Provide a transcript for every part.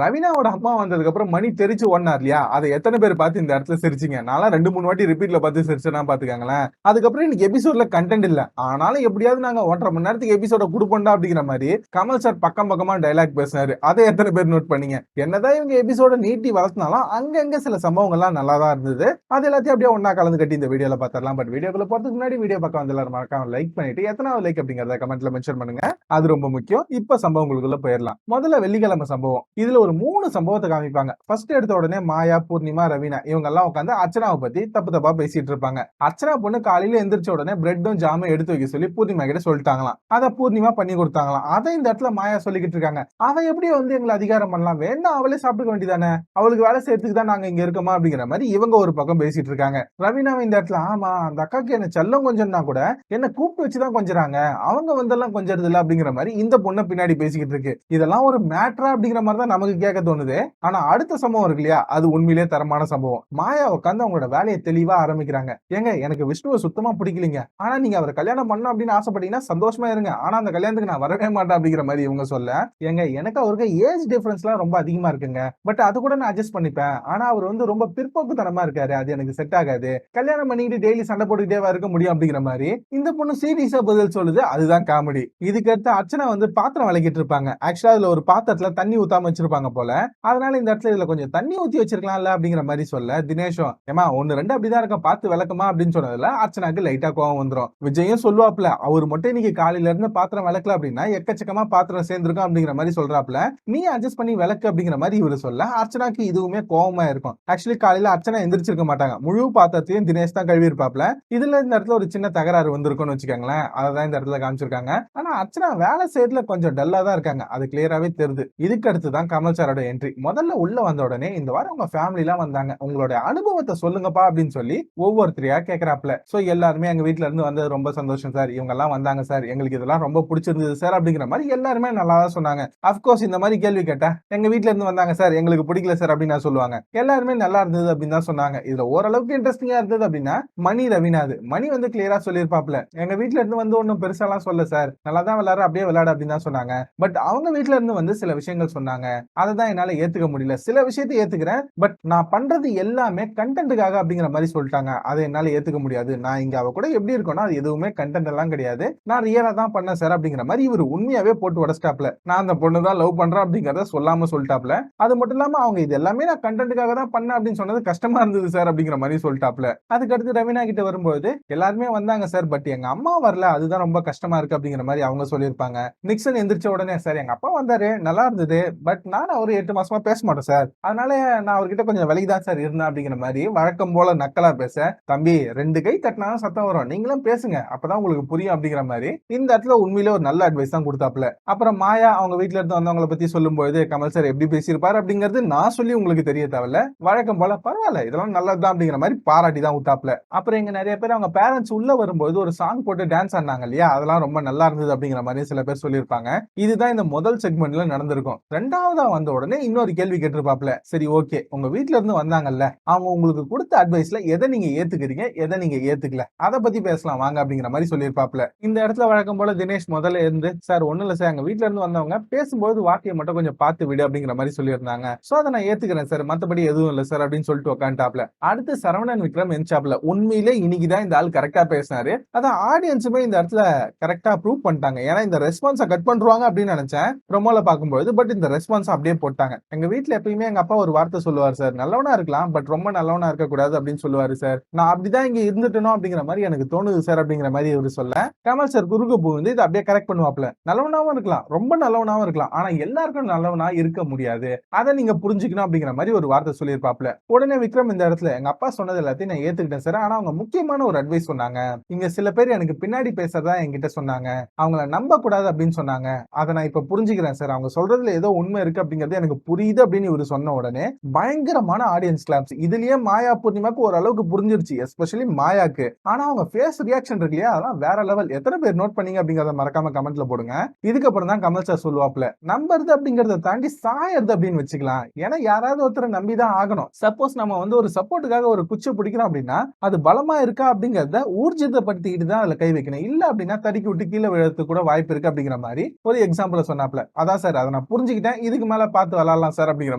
ரவீனாவோட அம்மா வந்ததுக்கு அப்புறம் மணி தெரிச்சு ஓடினார் இல்லையா, அதை எத்தனை பேர் பார்த்து இந்த இடத்துல சிரிச்சிங்க? நான்லாம் 2, 3 வாட்டி ரிப்பீட்ல பார்த்து சிரிச்சேன்னா பாத்துக்காங்களேன். அதுக்கப்புறம் இன்னைக்கு எபிசோட்ல கண்டென்ட் இல்ல, ஆனாலும் எப்படியாவது நாங்க 1.5 மணி நேரத்துக்கு எபிசோட குடுப்போம்டா அப்படிங்கிற மாதிரி கமல் சார் பக்கம் பக்கமா டைலாக் பேசினாரு. அதை எத்தனை பேர் நோட் பண்ணீங்க? என்னதான் இவங்க எபிசோட நீட்டி வளர்த்தினாலும் அங்கங்க சில சம்பவங்கள்லாம் நல்லா தான் இருந்தது. அது எல்லாத்தையும் அப்படியே ஒன்னா கலந்து கட்டி இந்த வீடியோல பாத்திரலாம். பட் வீடியோக்குள்ள போறதுக்கு முன்னாடி வீடியோ பக்கம் வந்து எல்லாரும் மறக்காம லைக் பண்ணிட்டு எத்தனாவது லைக் அப்படிங்கறத கமெண்ட்ல மென்ஷன் பண்ணுங்க. அது ரொம்ப முக்கியம். இப்ப சம்பவங்களுக்குள்ள போயிடலாம். முதல்ல வெள்ளிக்கிழமை சம்பவம். இதுல ஒரு 3 சம்பவத்தை காமிப்பாங்க. ஃபர்ஸ்ட் எடுத்த உடனே மாயா, பூர்ணிமா, ரவீனா இவங்க எல்லாம் உட்காந்து அர்ச்சனாவை பத்தி தப்பு தப்பா பேசிட்டு இருப்பாங்க. அர்ச்சனா பொண்ணு காலையில எந்திரிச்ச உடனே பிரெட்டும் ஜாமும் எடுத்து வைக்க சொல்லி பூர்ணிமா கிட்ட சொல்லிட்டாங்களாம். அதை பூர்ணிமா பண்ணி கொடுத்தாங்களாம். அதை இந்த இடத்துல மாயா சொல்லிக்கிட்டு இருக்காங்க. அவ எப்படி வந்து எங்களை அதிகாரம் பண்ணலாம், வேணா அவளே சாப்பிட்டுக்க வேண்டியதானே, அவளுக்கு வேலை செய்யறதுக்கு தான் நாங்க இங்க இருக்கோமா அப்படிங்கிற மாதிரி இவங்க ஒரு பக்கம் பேசிட்டு இருக்காங்க. ரவீனாவை இந்த இடத்துல ஆமா அந்த அக்காக்கு என்ன செல்லம் கொஞ்சம்னா கூட என்ன கூப்பிட்டு வச்சுதான் கொஞ்சறாங்க, அவங்க வந்தெல்லாம் கொஞ்சறது இல்ல அப்படிங்கிற மாதிரி இந்த பொண்ணை பின்னாடி பேசிக்கிட்டு இருக்கு. இதெல்லாம் ஒரு மேட்ரா அப்படிங்கிற மாதிரி தான் நமக்கு கேட்க தோணுது. ஆனா அடுத்த சம்பவம் இருக்கு இல்லையா, அது உண்மையிலேயே தரமான சம்பவம். மாயா உட்காந்து அவங்களோட வேலையை தெளிவா ஆரம்பிக்கிறாங்க. ஏங்க எனக்கு விஷ்ணுவை சுத்தமா பிடிக்கலீங்க, ஆனா நீங்க அவரை கல்யாணம் பண்ணணும் அப்படின்னு ஆசைப்பட்டீங்கன்னா சந்தோஷமா இருங்க, ஆனா அந்த கல்யாணத்துக்கு நான் வரவே மாட்டேன் அப்படிங்கிற மாதிரி இவங்க சொல்ல, ஏங்க எனக்கு அவருக்கு ஏஜ் டிஃபரன்ஸ்லாம் ரொம்ப அதிகமா இருக்குங்க, பட் அது கூட நான் அட்ஜஸ்ட் பண்ணிப்பேன், ஆனா அவர் வந்து ரொம்ப பிற்போக்குத்தனமா இருக்காரு, அது எனக்கு செட் ஆகாது, கல்யாணம் பண்ணிட்டு டெய்லி சண்டை போட்டுக்கிட்டே இருக்க முடியும் அப்படிங்கிற மாதிரி இந்த பொண்ணு சீரியஸா பதில் சொல்லுது. அதுதான் காமெடி. இதுக்கு அடுத்து அர்ச்சனா வந்து பாத்திரம் விளக்கிட்டு இருப்பாங்க. ஆக்சுவலா அதுல ஒரு பாத்திரத்துல தண்ணி ஊத்தாம வச்சிருப்பாங்க போல, அதனால இந்த இடத்துல இதுல கொஞ்சம் தண்ணி ஊத்தி வச்சிருக்கலாம்ல அப்படிங்கிற மாதிரி சொல்ல, தினேஷும் ஏமா 1, 2 அப்படிதான் இருக்கும் பார்த்து விளக்கமா அப்படின்னு சொன்னதுல அர்ச்சனாக்கு லைட்டா கோவம் வந்துரும். விஜயும் சொல்லுவாப்ல, அவர் மட்டும் இன்னைக்கு காலையில இருந்து பாத்திரம் விளக்கல அப்படின்னா எக்கச்சக்கமா பாத்திரம் சேர்ந்திருக்கும் அப்படிங்கிற மாதிரி சொல்றாப்ல, நீ அட்ஜஸ்ட் பண்ணி விளக்கு அப்படிங்கிற மாதிரி இவரு சொல்ல அர்ச்சனாக்கு இதுவுமே கோவமா இருக்கும். ஆக்சுவலி காலையில அர்ச்சனா எந்திரிச்சிருக்க மாட்டாங்க, முழு பாத்திரத்தையும் தினேஷ் தான் கழுவி இருப்பாப்ல. இதுல இந்த இடத்துல ஒரு சின்ன தகராறு வந்திருக்கும்னு வச்சுக்கோங்களேன், அதான் இந்த இடத்துல காமிச்சிருக்காங்க. ஆனா அர்ச்சனா வேலை செய்யறதுல கொஞ்சம் டல்லா தான் இருக்காங்க, அது கிளியராவே தெரியுது. இதுக்கு அடுத்து தான் கமல் சாரோட என்ட்ரி. முதல்ல உள்ள வந்த உடனே இந்த வாரம் உங்க ஃபேமிலி எல்லாம் வந்தாங்க, உங்களோட அனுபவத்தை சொல்லுங்கப்பா அப்படின்னு சொல்லி ஒவ்வொருத்தரையா கேக்குறாப்ல. சோ எல்லாருமே எங்க வீட்டுல இருந்து வந்தது ரொம்ப சந்தோஷம் சார், இவங்க எல்லாம் வந்தாங்க சார், எங்களுக்கு இதெல்லாம் ரொம்ப பிடிச்சிருந்தது சார் அப்படிங்கிற மாதிரி எல்லாருமே நல்லா தான் சொன்னாங்க. அப்கோர்ஸ் இந்த மாதிரி கேள்வி கேட்டா எங்க வீட்டுல இருந்து வந்தாங்க சார், எங்களுக்கு பிடிக்கல சார் அப்படின்னு நான் சொல்லுவாங்க. எல்லாருமே நல்லா இருந்தது அப்படின்னு தான் சொன்னாங்க. இதுல ஓரளவுக்கு இன்ட்ரெஸ்டிங்கா இருந்தது அப்படின்னா மணி ரவீனாது. மணி வந்து கிளியரா சொல்லியிருப்பாப்ல, எங்க வீட்டுல இருந்து வந்து ஒன்னும் பெருசாலாம் சொல்ல சார், நல்லா தான் விளையாட அப்படியே விளையாட அப்படின்னு தான் சொன்னாங்க. பட் அவங்க வீட்டுல இருந்து வந்து சில விஷயங்கள் சொன்னாங்க, அதை தான் என்னால ஏத்துக்க முடியல. சில விஷயத்தை ஏத்துக்கிறேன், பட் நான் பண்றது எல்லாமே கண்டென்ட்டுக்காக அப்படிங்கிற மாதிரி சொல்லிட்டாங்க, அதை என்னால ஏத்துக்க முடியாது. நான் இங்க அவ கூட எப்படி இருக்கோம்னா அது எதுவுமே கண்டென்ட் எல்லாம் கிடையாது, நான் ரியலா தான் பண்ணேன் சார் அப்படிங்கிற மாதிரி இவர் உண்மையாவே போட்டு உடச்சிட்டாப்ல. நான் அந்த பொண்ணு தான் லவ் பண்றேன் அப்படிங்கறத சொல்லாம சொல்லிட்டாப்ல. அது மட்டும் இல்லாம அவங்க இது எல்லாமே நான் கண்டென்ட்டுக்காக தான் பண்ணேன் அப்படின்னு சொன்னது கஷ்டமா இருந்தது சார் அப்படிங்கிற மாதிரி சொல்லிட்டாப்ல. அதுக்கு அடுத்து ரவீனா கிட்ட வரும்போது எல்லாருமே வந்தாங்க சார், பட் எங்க அம்மா வரல, அதுதான் ரொம்ப கஷ்டமா இருக்கு அப்படிங்கிற மாதிரி அவங்க சொல்லியிருப்பாங்க. நிக்சன் எந்திரிச்ச உடனே சார் எங்க அப்பா வந்தாரு நல்லா இருந்தது, பட் நான் ஒரு 8 மாசமா பேச மாட்டேன் சார், அதனால நான் அவர்கிட்ட கொஞ்சம் விலகி தான் சார் இருந்தேன் அப்படிங்கிற மாதிரி வழக்கம் போல நக்கலா பேச, தம்பி 2 கை தட்டினா சத்தம் வரும், நீங்களும் பேசுங்க அப்பதான் உங்களுக்கு புரியும் அப்படிங்கிற மாதிரி இந்த இடத்துல உண்மையிலே ஒரு நல்ல அட்வைஸ் தான் கொடுத்தாப்ல. அப்புறம் மாயா அவங்க வீட்டுல இருந்து வந்தவங்களை பத்தி சொல்லும்போது கமல் சார் எப்படி பேசியிருப்பாரு அப்படிங்கிறது நான் சொல்லி உங்களுக்கு தெரிய தேவையில்ல, வழக்கம் போல பரவாயில்ல இதெல்லாம் நல்லதுதான் அப்படிங்கிற மாதிரி பாராட்டி தான் விட்டாப்ல. அப்புறம் இங்க நிறைய பேர் அவங்க பேரண்ட்ஸ் உள்ள வரும்போது ஒரு சாங் போட்டு டான்ஸ் ஆடினாங்க இல்லையா, அதெல்லாம் ரொம்ப நல்லா இருந்தது அப்படிங்கிற மாதிரி சில பேர் சொல்லியிருப்பாங்க. இதுதான் இந்த முதல் செக்மெண்ட்ல நடந்திருக்கும். ரெண்டாவதா வந்த உடனே இன்னொரு கேள்வி கேட்டிருப்பாப்ல, சரி ஓகே உங்க வீட்டுல இருந்து வந்தாங்கல்ல, அவங்க உங்களுக்கு கொடுத்த அட்வைஸ்ல எதை நீங்க ஏத்துக்கிறீங்க எதை நீங்க ஏத்துக்கல அதை பத்தி பேசலாம் வாங்க அப்படிங்கிற மாதிரி சொல்லியிருப்பாப்ல. இந்த இடத்துல வழக்கம் போல தினேஷ் முதல்ல இருந்து சார் ஒண்ணு இல்ல சார், எங்க வீட்டுல இருந்து வந்தவங்க பேசும்போது வார்த்தையை மட்டும் கொஞ்சம் பார்த்து விடு அப்படிங்கிற மாதிரி சொல்லியிருந்தாங்க, சோ அதை நான் ஏத்துக்கிறேன் சார், மத்தபடி எதுவும் இல்ல சார் அப்படின்னு சொல்லிட்டு உட்காந்துட்டாப்ல. அடுத்து சரவணன் விக்ரம் என்சாப்ல, உண்மையிலே இன்னைக்குதான் இந்த ஆள் கரெக்டா பேசினாரு, அதான் ஆடியன்ஸுமே இந்த இடத்துல கரெக்டா ப்ரூவ் பண்ணிட்டாங்க. ஏன்னா இந்த ரெஸ்பான்ஸை கட் பண்றாங்க அப்படின்னு நினைச்சேன் ப்ரோமோல பார்க்கும்போது, பட் இந்த ரெஸ்பான்ஸ் அப்படியே போட்டாங்க. எங்க வீட்டுல எப்பயுமே எங்க அப்பா ஒரு வார்த்தை சொல்லுவார் சார், நல்லவனா இருக்கலாம் பட் ரொம்ப நல்லவனா இருக்க கூடாது அப்படின்னு சொல்லுவாரு சார், நான் அப்படிதான் இங்க இருந்துட்டேனோ அப்படிங்கிற மாதிரி எனக்கு தோணுது சார் அப்படிங்கிற மாதிரி இவரு சொல்ல, கமல் சார் குறுக்கு வந்து இதை அப்படியே கரெக்ட் பண்ணுவாப்ல, நல்லவனாவும் இருக்கலாம் ரொம்ப நல்லவனாவும் இருக்கலாம், ஆனா எல்லாருக்கும் நல்லவனா இருக்க முடியாது, அதை நீங்க புரிஞ்சுக்கணும் அப்படிங்கிற மாதிரி ஒரு வார்த்தை சொல்லியிருப்பாப்ல. உடனே விக்ரம் இந்த இடத்துல எங்க அப்பா சொன்னது எல்லாத்தையும் நான் ஏத்துக்கிட்டேன் சார், ஆனா அவங்க முக்கியமான ஒரு அட்வைஸ் சொன்னாங்க, இங்க சில பேர் எனக்கு பின்னாடி பேசுறதா என்கிட்ட சொன்னாங்க, அவங்கள நம்ப கூடாது அப்படின்னு சொன்னாங்க, அதை நான் இப்ப புரிஞ்சுக்கிறேன் சார், அவங்க சொல்றதுல ஏதோ உண்மை இருக்கு அப்படிங்கிறது எனக்கு புரியுது அப்படின்னு இவரு சொன்ன உடனே பயங்கரமான ஆடியன்ஸ் கிளாப்ஸ். இதுலயே மாயா பூர்ணிமாக்கு ஓரளவுக்கு புரிஞ்சிருச்சு, எஸ்பெஷலி மாயாக்கு. ஆனா அவங்க ஃபேஸ் ரியாக்ஷன் இருக்கு இல்லையா, அதெல்லாம் வேற லெவல். எத்தனை பேர் நோட் பண்ணீங்க அப்படிங்கறத மறக்காம கமெண்ட்ல போடுங்க. இதுக்கப்புறம் தான் கமல் சார் சொல்லுவாப்ல, நம்புறது அப்படிங்கறத தாண்டி சாயறது அப்படின்னு வச்சுக்கலாம், ஏன்னா யாராவது ஒருத்தரை நம்பிதான் ஆகணும். சப்போஸ் நம்ம வந்து ஒரு சப்போர்ட்டுக்காக ஒரு குச்சி பிடிக்கிறோம் அப்படின்னா அது பலமா இருக்கா அப்படிங்கறத ஊர்ஜிதப்படுத்திக்கிட்டு தான் அதுல கை வைக்கணும், இல்ல அப்படின்னா தடுக்கி விட்டு கீழே விழறதுக்கு கூட வாய்ப்பு இருக்கு அப்படிங்கிற மாதிரி ஒரு எக்ஸாம்பிள் சொன்னாப்ல. அதான் சார் அதை நான் புரிஞ்சுக்கிட்டேன், இதுக்கு மேல அதனால பார்த்து விளையாடலாம் சார் அப்படிங்கிற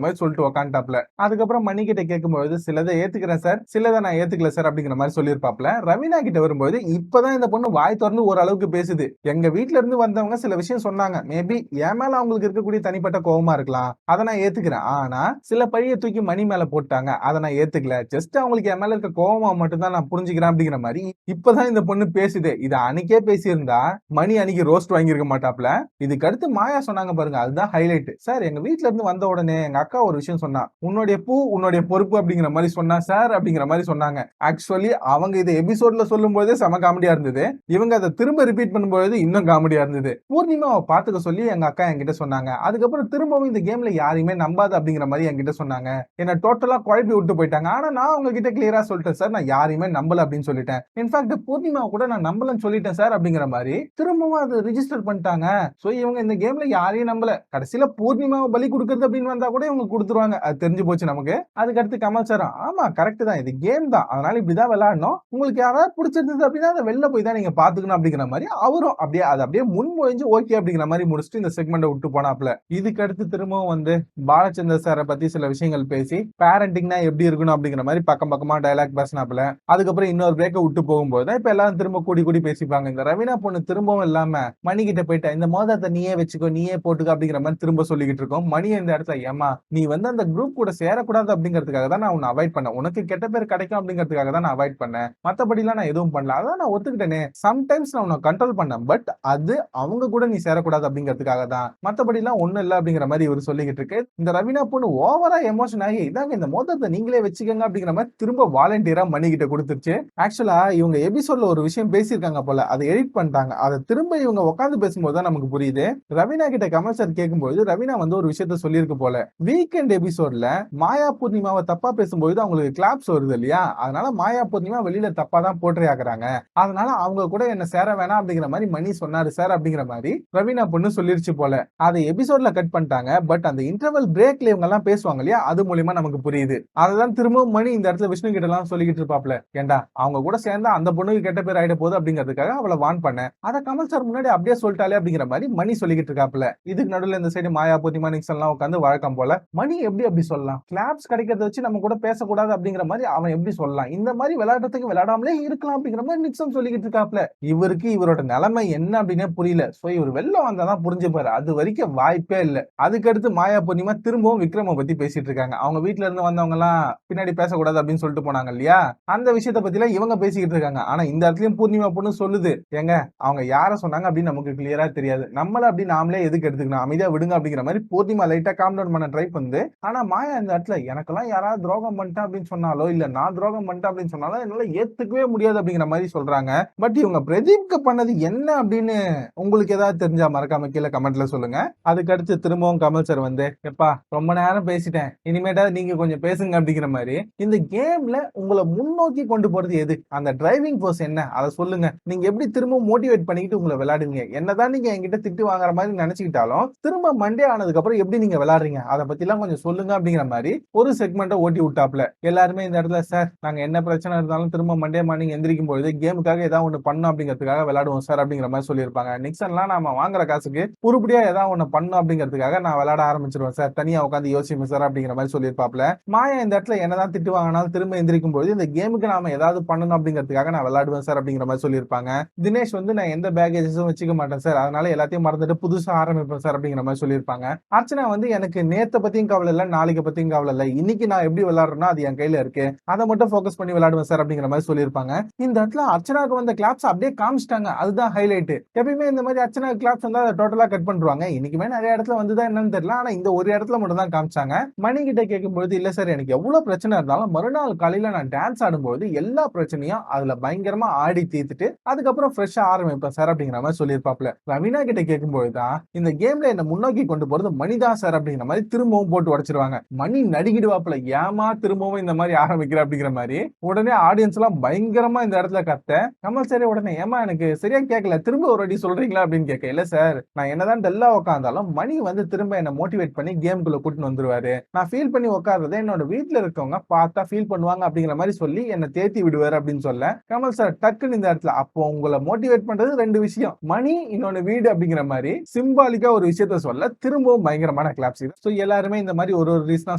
மாதிரி சொல்லிட்டு உக்காண்டாப்ல. அதுக்கப்புறம் மணி கிட்ட கேட்கும்போது சிலதை ஏத்துக்கிறேன் சார், சிலதை நான் ஏத்துக்கல சார் அப்படிங்கிற மாதிரி சொல்லியிருப்பாப்ல. ரவீனா கிட்ட வரும்போது இப்பதான் இந்த பொண்ணு வாய் திறந்து ஓரளவுக்கு பேசுது. எங்க வீட்ல இருந்து வந்தவங்க சில விஷயம் சொன்னாங்க, மேபி என் மேல அவங்களுக்கு இருக்கக்கூடிய தனிப்பட்ட கோவமா இருக்கலாம், அதை நான் ஏத்துக்கிறேன். ஆனா சில பழிய தூக்கி மணி மேல போட்டாங்க, அதை நான் ஏத்துக்கல. ஜஸ்ட் அவங்களுக்கு என் மேல இருக்க கோவமா மட்டும் தான் நான் புரிஞ்சுக்கிறேன் அப்படிங்கிற மாதிரி இப்பதான் இந்த பொண்ணு பேசுது. இது அன்னைக்கே பேசியிருந்தா மணி அன்னைக்கு ரோஸ்ட் வாங்கியிருக்க மாட்டாப்ல. இதுக்கு அடுத்து மாயா சொன்னாங்க பாருங்க, அதுதான் ஹைலைட். சார் எங்க வீட்ல இருந்து வந்த உடனே எங்க அக்கா ஒரு விஷயம் சொன்னா, உன்னுடைய பூ உன்னுடைய பொறுப்பு அப்படிங்கிற மாதிரி சொன்னா சார் அப்படிங்கிற மாதிரி சொன்னாங்க. ஆக்சுவலி அவங்க இதை எபிசோட்ல சொல்லும் போதே செம காமெடியா இருந்தது. இவங்க அதை திரும்ப ரிப்பீட் பண்ணும்போது இன்னும் காமெடியா இருந்தது. பூர்ணிமாவை பாத்துக்க சொல்லி எங்க அக்கா என்கிட்ட சொன்னாங்க. அதுக்கப்புறம் திரும்பவும் இந்த கேம்ல யாரையுமே நம்பாத அப்படிங்கிற மாதிரி என்கிட்ட சொன்னாங்க. என்ன டோட்டலா குழப்பி விட்டு போயிட்டாங்க. ஆனா நான் அவங்க கிட்ட கிளியரா சொல்லிட்டேன் சார், நான் யாரையுமே நம்பல அப்படின்னு சொல்லிட்டேன். இன்ஃபேக்ட் பூர்ணிமாவை கூட நான் நம்பலன்னு சொல்லிட்டேன் சார் அப்படிங்கிற மாதிரி திரும்பவும் அதை ரிஜிஸ்டர் பண்ணிட்டாங்க. சோ இவங்க இந்த கேம்ல யாரையும் நம்பல. கடைசியில பூர்ணிமாவை பலி கொடுக்கறது அப்படின்னு வந்தா கூட இவங்க கொடுத்துருவாங்க. அது தெரிஞ்சு போச்சு நமக்கு. அதுக்கு அடுத்து கமல் சார், ஆமா கரெக்ட் தான், இது கேம் தான், அதனால இப்படிதான் விளையாடணும், உங்களுக்கு யாராவது பிடிச்சிருந்தது அப்படின்னா அதை வெளில போய் தான் நீங்க பாத்துக்கணும் அப்படிங்கிற மாதிரி அவரும் அப்படியே அதை அப்படியே முன்மொழிஞ்சு ஓகே அப்படிங்கிற மாதிரி முடிச்சுட்டு இந்த செக்மெண்ட்டை விட்டு போனாப்ல. இதுக்கு அடுத்து திரும்பவும் வந்து பாலச்சந்தர் சாரை பத்தி சில விஷயங்கள் பேசி பேரண்டிங்னா எப்படி இருக்கணும் அப்படிங்கிற மாதிரி பக்கம் பக்கமா டயலாக் பேசினாப்ல. அதுக்கப்புறம் இன்னொரு பிரேக்கை விட்டு போகும்போது இப்ப எல்லாரும் திரும்ப கூடி கூடி பேசிப்பாங்க. இந்த ரவீனா பொண்ணு திரும்பவும் இல்லாம மணி கிட்ட போயிட்டா, இந்த மோதிரத்தை நீயே வச்சுக்கோ, நீயே போட்டுக்க அப்படிங்கிற மாதிரி திரும்ப சொல்லிக்கிட்டு இருக்கோம். மணி இந்த இடத்துல, ஏமா நீ வந்து அந்த குரூப் கூட சேரக்கூடாது அப்படிங்கிறதுக்காக தான் நான் உன்னை அவாய்ட் பண்ணேன், உனக்கு கெட்ட பேர் கிடைக்கும் அப்படிங்கிறதுக்காக தான் நான் அவாய்ட் பண்ணேன், மத்தபடி எல்லாம் நான் எதுவும் பண்ணல, அதான் நான் ஒத்துக்கிட்டேனே, சம்டைம்ஸ் நான் உன்னை கண்ட்ரோல் பண்ணேன், பட் அது அவங்க கூட நீ சேரக்கூடாது அப்படிங்கிறதுக்காக தான், மத்தபடி எல்லாம் ஒண்ணு இல்ல அப்படிங்கிற மாதிரி இவர் சொல்லிக்கிட்டு இருக்கு. இந்த ரவீனா பொண்ணு ஓவரா எமோஷன் ஆகி, இதாங்க இந்த மோதிரத்தை நீங்களே வச்சுக்கோங்க அப்படிங்கிற மாதிரி திரும்ப வாலண்டியரா மணி கிட்ட கொடுத்துருச்சு. ஆக்சுவலா இவங்க எபிசோட்ல ஒரு விஷயம் பேசியிருக்காங்க போல, அதை எடிட் பண்ணிட்டாங்க. அதை திரும்ப இவங்க உட்காந்து பேசும்போது தான் நமக்கு புரியுது. ரவீனா கிட்ட கமல் சார் கேட்கும்போது ரவீனா வந்து ஒரு விஷயத்த சொல்லியிருக்கு போல, வீக்கெண்ட் எபிசோட்ல மாயா பூர்ணிமாவை தப்பா பேசும்போது அவங்களுக்கு கிளாப்ஸ் வருது இல்லையா, அதனால மாயா பூர்ணிமா வெளியில தப்பா தான் போர்ட்ரே ஆகுறாங்க, அதனால அவங்க கூட என்ன சேர வேணாம் அப்படிங்கிற மாதிரி மணி சொன்னாரு சார் அப்படிங்கிற மாதிரி ரவீனா பொண்ணு சொல்லிருச்சு போல. அதை எபிசோட்ல கட் பண்ணிட்டாங்க. பட் அந்த இன்டர்வல் பிரேக்ல இவங்க எல்லாம் பேசுவாங்க இல்லையா, அது மூலியமா நமக்கு புரியுது. அததான் திரும்பவும் மணி இந்த இடத்துல விஷ்ணு கிட்ட எல்லாம் சொல்லிக்கிட்டு இருப்பாப்ல, ஏண்டா அவங்க கூட சேர்ந்தா அந்த பொண்ணுக்கு கெட்ட பேர் ஆயிட போகுது அப்படிங்கிறதுக்காக அவளை வான் பண்ணேன், அதை கமல் சார் முன்னாடி அப்படியே சொல்லிட்டாலே அப்படிங்கிற மாதிரி மணி சொல்லிக்கிட்டு இருக்காப்ல. இதுக்கு நடுவில் இந்த சைடு மாயா பூர்ணிமா நிக்சன் எல்லாம் உட்காந்து வழக்கம் போல, மணி எப்படி அப்படி சொல்லலாம், கிளாப்ஸ் கிடைக்கிறத வச்சு நம்ம கூட பேசக்கூடாது அப்படிங்கிற மாதிரி அவன் எப்படி சொல்லலாம், இந்த மாதிரி விளையாடுறதுக்கு விளையாடாமலே இருக்கலாம் அப்படிங்கிற மாதிரி நிக்சன் சொல்லிக்கிட்டு இருக்காப்ல. இவருக்கு இவரோட நிலைமை என்ன அப்படின்னே புரியல. சோ இவர் வெளில வந்தாதான் புரிஞ்சுப்பாரு, அது வரைக்கும் வாய்ப்பே இல்ல. அதுக்கு அடுத்து மாயா பூர்ணிமா திரும்பவும் விக்ரம பத்தி பேசிட்டு இருக்காங்க. அவங்க வீட்டுல இருந்து வந்தவங்க எல்லாம் பின்னாடி பேசக்கூடாது அப்படின்னு சொல்லிட்டு போனாங்க இல்லையா, அந்த விஷயத்த பத்தி எல்லாம் இவங்க பேசிக்கிட்டு இருக்காங்க. ஆனா இந்த இடத்துலயும் பூர்ணிமா பொண்ணு சொல்லுது, ஏங்க அவங்க யார சொன்னாங்க அப்படின்னு நமக்கு கிளியரா தெரியாது, நம்மள அப்படி நாமளே எதுக்கு எடுத்துக்கணும், அமைதியா விடுங்க அப்படிங்கிற மாதிரி பூர்ணிமா லைட்டா காம் டவுன் பண்ண ட்ரை பண்ணுது. ஆனா மாயா இந்த இடத்துல, எனக்கெல்லாம் யாராவது துரோகம் பண்ணிட்டேன் அப்படின்னு சொன்னாலோ இல்ல நான் துரோகம் பண்ணிட்டேன் அப்படின்னு சொன்னாலும் என்னால ஏத்துக்கவே முடியாது அப்படிங்கிற மாதிரி சொல்றாங்க. பட் இவங்க பிரதீப்க்கு பண்ணது என்ன அப்படின்னு உங்களுக்கு ஏதாவது தெரிஞ்சா மறக்காம கீழே கமெண்ட்ல சொல்லுங்க. அதுக்கு அடுத்து திரும்பவும் கமல் சார் வந்து, எப்பா ரொம்ப நேரம் பேசிட்டேன், இனிமேட்டா நீங்க கொஞ்சம் பேசுங்க அப்படிங்கிற மாதிரி, இந்த கேம்ல உங்களை முன்னோக்கி கொண்டு போறது எது, அந்த டிரைவிங் ஃபோர்ஸ் என்ன, அதை சொல்லுங்க, நீங்க எப்படி திரும்ப மோட்டிவேட் பண்ணிக்கிட்டு உங்களை விளையாடுவீங்க, என்னதான் நீங்க என்கிட்ட திட்டு வாங்குற மாதிரி நினைச்சுக்கிட்டாலும் திரும்ப மண்டே ஆனதுக்கு அப்புறம் எப்படி நீங்க விளையாடுறீங்க, அதை பத்தி எல்லாம் கொஞ்சம் சொல்லுங்க அப்படிங்கிற மாதிரி ஒரு செக்மெண்ட்டை ஓட்டி விட்டாப்ல. எல்லாருமே இந்த இடத்துல, சார் நாங்க என்ன பிரச்சனை இருந்தாலும் திரும்ப மண்டே மார்னிங் எந்திரிக்கும் பொழுது கேமுக்காக ஏதாவது ஒண்ணு பண்ணணும் அப்படிங்கிறதுக்காக விளையாடுவோம் சார் அப்படிங்கிற மாதிரி சொல்லியிருப்பாங்க. நிக்சன்லாம் நாம வாங்குற காசுக்கு உருப்படியா ஏதாவது ஒண்ணு பண்ணணும் அப்படிங்கிறதுக்காக நான் விளையாட ஆரம்பிச்சிருவேன் சார், தனியா உட்காந்து யோசிப்பேன் சார் அப்படிங்கிற மாதிரி சொல்லியிருப்பாப்ல. மாயா இந்த இடத்துல என்னதான் திட்டு வாங்கினாலும் திரும்ப எந்திரிக்கும் பொழுது இந்த கேமுக்கு நாம ஏதாவது பண்ணணும் அப்படிங்கிறதுக்காக நான் விளையாடுவேன் சார் அப்படிங்கிற மாதிரி சொல்லியிருப்பாங்க. தினேஷ் வந்து, நான் எந்த பேக்கேஜஸும் வச்சுக்க மாட்டேன் சார், அதனால எல்லாத்தையும் மறந்துட்டு புதுசா ஆரம்பிப்பேன் சார் அப்படிங்கிற மாதிரி சொல்லியிருப்பாங்க. அர்ச்சனா வந்து, எனக்கு நேத்த பத்தியும் கவலை இல்ல, நாளைக்கு பத்தியும் கவலை இல்ல, இன்னைக்கு நான் எப்படி விளையாடுறேன்னா அது என் கையில இருக்கு, அதை மட்டும் ஃபோக்கஸ் பண்ணி விளையாடுவேன் சார் அப்படிங்கிற மாதிரி சொல்லியிருப்பாங்க. இந்த இடத்துல அர்ச்சனாவுக்கு வந்த கிளாப்ஸ் அப்படியே காமிச்சிட்டாங்க, அதுதான் ஹைலைட். எப்பயுமே இந்த மாதிரி அர்ச்சனா கிளாப்ஸ் வந்து அதை டோட்டலா கட் பண்றாங்க. இன்னைக்குமே நிறைய இடத்துல வந்துதான் என்னன்னு தெரியல, ஆனா இந்த ஒரு இடத்துல மட்டும் தான் காமிச்சாங்க. மணி கிட்ட கேட்கும்போது, இல்ல சார் எனக்கு எவ்வளவு பிரச்சனை இருந்தாலும் மறுநாள் காலையில நான் டான்ஸ் ஆடும்போது எல்லா பிரச்சனையும் அதுல பயங்கரமா ஆடி தீர்த்துட்டு அதுக்கப்புறம் ஃப்ரெஷ்ஷா ஆரம்பிப்பேன் சார் அப்படிங்கிற மாதிரி சொல்லியிருப்பாப்ல. ரவீனா கிட்ட கேட்கும்போதுதான், இந்த கேம்ல என்ன முன்னோக்கி கொண்டு போறது மணிதான் சார் அப்படிங்கிற மாதிரி திரும்பவும் போட்டு உடைச்சிருவாங்க. மணி நடிகிடுவாப்ல, ஏமா திரும்பவும் இந்த மாதிரி ஆரம்பிக்கிற அப்படிங்கிற மாதிரி. உடனே ஆடியன்ஸ் எல்லாம் பயங்கரமா இந்த இடத்துல கத்த, கமல் சார் உடனே, ஏமா எனக்கு சரியா கேட்கல, திரும்ப ஒரு அடி சொல்றீங்களா அப்படின்னு கேட்க, இல்ல சார் நான் என்னதான் டல்லா உட்காந்தாலும் மணி வந்து திரும்ப என்ன மோட்டிவேட் பண்ணி கேமுக்குள்ள கூட்டிட்டு வந்துருவாரு, நான் ஃபீல் பண்ணி உட்கார்றதை என்னோட வீட்டுல இருக்கவங்க பார்த்தா ஃபீல் பண்ணுவாங்க அப்படிங்கிற மாதிரி சொல்லி என்ன தேத்தி விடுவாரு அப்படின்னு சொல்ல, கமல் சார் டக்குன்னு இந்த இடத்துல, அப்போ உங்களை மோட்டிவேட் பண்றது ரெண்டு விஷயம், மணி இன்னொன்னு வீடு அப்படிங்கிற மாதிரி சிம்பாலிக்கா ஒரு விஷயத்த சொல்ல திரும்பவும் பயங்கர பயங்கரமான கிளாப்ஸ். சோ எல்லாருமே இந்த மாதிரி ஒரு ரீசனா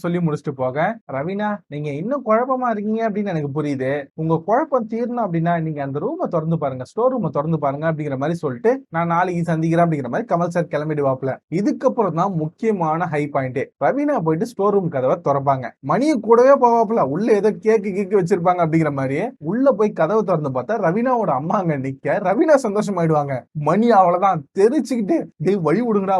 சொல்லி முடிச்சுட்டு போக, ரவீனா நீங்க இன்னும் குழப்பமா இருக்கீங்க அப்படின்னு எனக்கு புரியுது. உங்க குழப்பம் தீரணும் அப்படின்னா நீங்க அந்த ரூமை திறந்து பாருங்க, ஸ்டோர் ரூமை திறந்து பாருங்க அப்படிங்கிற மாதிரி சொல்லிட்டு நான் நாளைக்கு சந்திக்கிறேன் அப்படிங்கிற மாதிரி கமல் சார் கிளம்பிடுவாப்ல. இதுக்கப்புறம் தான் முக்கியமான ஹை பாயிண்ட். ரவீனா போயிட்டு ஸ்டோர் ரூம் கதவை திறப்பாங்க. மணியை கூடவே போவாப்ல. உள்ள ஏதோ கேக்கு வச்சிருப்பாங்க அப்படிங்கிற மாதிரி உள்ள போய் கதவை திறந்து பார்த்தா ரவீனாவோட அம்மா அங்க நிக்க, ரவீனா சந்தோஷமாயிடுவாங்க. மணி அவ்வளவுதான் தெரிச்சுக்கிட்டு டேய் வழி விடுங்கடா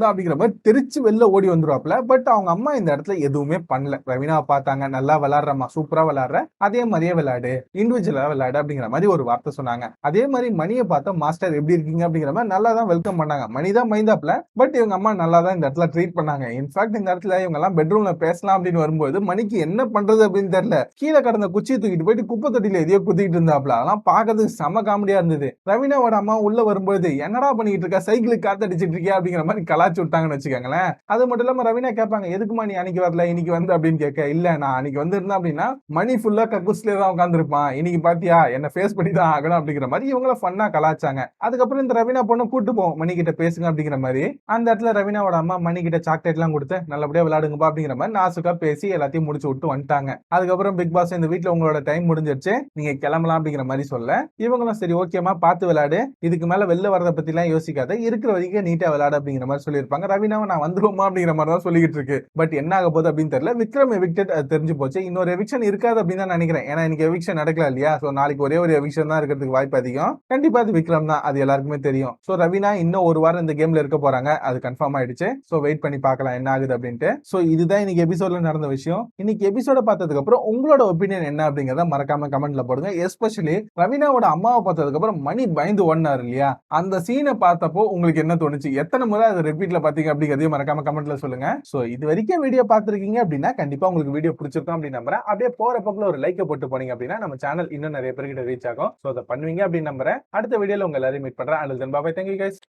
அப்படிங்கிற மாதிரி தெரிச்சு வெளில ஓடி வந்துருவாப்ல. பட் அவங்க அம்மா இந்த இடத்துல எதுவுமே பண்ணல. ரவீனாவை பார்த்தாங்க, நல்லா விளையாடுறமா, சூப்பரா விளையாடுற, அதே மாதிரியே விளையாடு, இண்டிவிஜுவலா விளையாடு அப்படிங்கிற மாதிரி ஒரு வார்த்தை சொன்னாங்க. அதே மாதிரி மணியை பார்த்தா மாஸ்டர் எப்படி இருக்கீங்க அப்படிங்கிற மாதிரி நல்லா தான் வெல்கம் பண்ணாங்க. மணி தான் மைந்தாப்ல, பட் இவங்க அம்மா நல்லா தான் இந்த இடத்துல ட்ரீட் பண்ணாங்க. இன்ஃபேக்ட் இந்த இடத்துல இவங்க எல்லாம் பெட்ரூம்ல பேசலாம் அப்படின்னு வரும்போது மணிக்கு என்ன பண்றது அப்படின்னு தெரியல. கீழே கடந்த குச்சியை தூக்கிட்டு போயிட்டு குப்பை தொட்டியில எதையோ குத்திட்டு இருந்தாப்ல. அதெல்லாம் பாக்கிறதுக்கு செம காமெடியா இருந்தது. ரவீனாவோட அம்மா உள்ள வரும்போது என்னடா பண்ணிட்டு இருக்க, சைக்கிளுக்கு காத்தடிச்சிட்டு இருக்கியா அப்படிங்கிற மாதிரி கலாச்சு விட்டாங்கன்னு வச்சுக்கோங்களேன். அது மட்டும் இல்லாம ரவீனா கேட்பாங்க, எதுக்குமா நீ அன்னைக்கு வரல இன்னைக்கு வந்து அப்படின்னு கேட்க, இல்ல நான் அன்னைக்கு வந்திருந்தேன் அப்படின்னா மணி ஃபுல்லா கக்கூஸ்லயே தான் உட்காந்துருப்பான், இன்னைக்கு பாத்தியா என்ன ஃபேஸ் பண்ணி தான் ஆகணும் அப்படிங்கிற மாதிரி இவங்கள ஃபன்னா கலாச்சாங்க. அதுக்கப்புறம் இந்த ரவீனா பொண்ணு கூட்டு போவோம், மணி கிட்ட பேசுங்க அப்படிங்கிற மாதிரி. அந்த இடத்துல ரவீனாவோட அம்மா மணி கிட்ட சாக்லேட் எல்லாம் கொடுத்து நல்லபடியா விளையாடுங்கப்பா அப்படிங்கிற மாதிரி நாசுக்கா பேசி எல்லாத்தையும் முடிச்சு விட்டு வந்துட்டாங்க. அதுக்கப்புறம் பிக் பாஸ் இந்த வீட்டுல உங்களோட டைம் முடிஞ்சிருச்சு, நீங்க கிளம்பலாம் அப்படிங்கிற மாதிரி சொல்ல, இவங்களும் சரி ஓகேமா பார்த்து விளையாடு, இதுக்கு மேல வெளில வரத பத்தி எல்லாம் யோசிக்காத, இருக்கிற வரைக்கும் நீட்டா விளையாடு அப்படிங்கிற மாதிரி சொல்லியிருப்பாங்க. ரவீனாவை நான் வந்துருவோமா அப்படிங்கிற மாதிரி தான் சொல்லிட்டு இருக்கு. பட் என்ன ஆக போகுது அப்படின்னு தெரியல. விக்ரம் எவிக்டட் தெரிஞ்சு போச்சு. இன்னொரு எவிக்ஷன் இருக்காது அப்படின்னு தான் நினைக்கிறேன். ஏன்னா இன்னைக்கு எவிக்ஷன் நடக்கல இல்லையா, சோ நாளைக்கு ஒரே ஒரு எவிக்ஷன் தான் இருக்கிறதுக்கு வாய்ப்பு அதிகம். கண்டிப்பா அது விக்ரம் தான், அது எல்லாருக்குமே தெரியும். சோ ரவீனா இன்னும் ஒரு வாரம் இந்த கேம்ல இருக்க போறாங்க, அது கன்ஃபார்ம் ஆயிடுச்சு. சோ வெயிட் பண்ணி பார்க்கலாம் என்ன ஆகுது அப்படின்ட்டு. சோ இதுதான் இன்னைக்கு எபிசோட்ல நடந்த விஷயம். இன்னைக்கு எபிசோட பார்த்ததுக்கு அப்புறம் உங்களோட ஒப்பீனியன் என்ன அப்படிங்கறத மறக்காம கமெண்ட்ல போடுங்க. எஸ்பெஷலி ரவீனாவோட அம்மாவை பார்த்ததுக்கு அப்புறம் மணி பயந்து ஓடினாரு இல்லையா, அந்த சீனை பார்த்தப்போ உங்களுக்கு என்ன தோணுச்சு, எத்தனை முறை அதை ரிப்பீட்ல பாத்தீங்க அப்படிங்கறதையும் மறக்காம கமெண்ட்ல சொல்லுங்க. சோ இது வரைக்கும் வீடியோ பார்த்திருக்கீங்க அப்படின்னா கண்டிப்பா உங்களுக்கு வீடியோ பிடிச்சிருக்கும் அப்படின்னு நம்புறேன். அப்படியே போற பக்கத்துல ஒரு லைக் போட்டு போனீங்க அப்படின்னா நம்ம சேனல் இன்னும் நிறைய பேர்கிட்ட ரீச் ஆகும். சோ அதை பண்ணுவீங்க அப்படின்னு நம்புறேன். அடுத்த வீடியோல உங்க எல்லாரையும் மீட் பண்றேன். Until then, bye bye. Thank you guys.